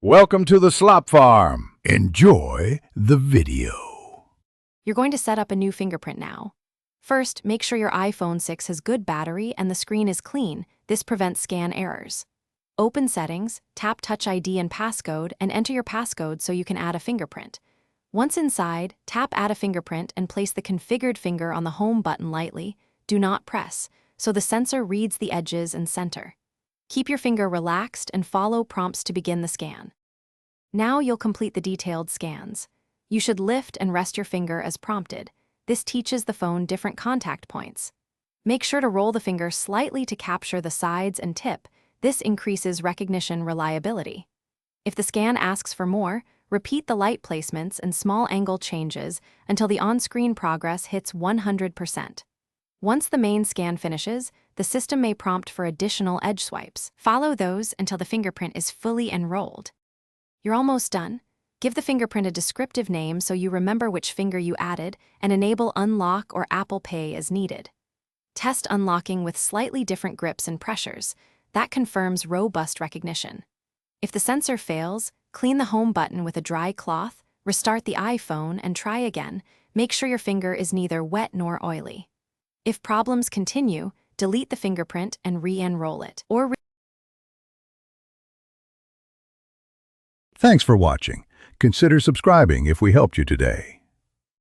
Welcome to the Slop Farm. Enjoy the video. You're going to set up a new fingerprint now. First, make sure your iPhone 6 has good battery and the screen is clean. This prevents scan errors. Open Settings, tap Touch ID and Passcode, and enter your passcode so you can add a fingerprint. Once inside, tap Add a Fingerprint and place the configured finger on the Home button lightly. Do not press, so the sensor reads the edges and center. Keep your finger relaxed and follow prompts to begin the scan. Now you'll complete the detailed scans. You should lift and rest your finger as prompted. This teaches the phone different contact points. Make sure to roll the finger slightly to capture the sides and tip. This increases recognition reliability. If the scan asks for more, repeat the light placements and small angle changes until the on-screen progress hits 100%. Once the main scan finishes, the system may prompt for additional edge swipes. Follow those until the fingerprint is fully enrolled. You're almost done. Give the fingerprint a descriptive name so you remember which finger you added, and enable Unlock or Apple Pay as needed. Test unlocking with slightly different grips and pressures. That confirms robust recognition. If the sensor fails, clean the Home button with a dry cloth, restart the iPhone, and try again. Make sure your finger is neither wet nor oily. If problems continue, delete the fingerprint and re-enroll it. Thanks for watching. Consider subscribing if we helped you today.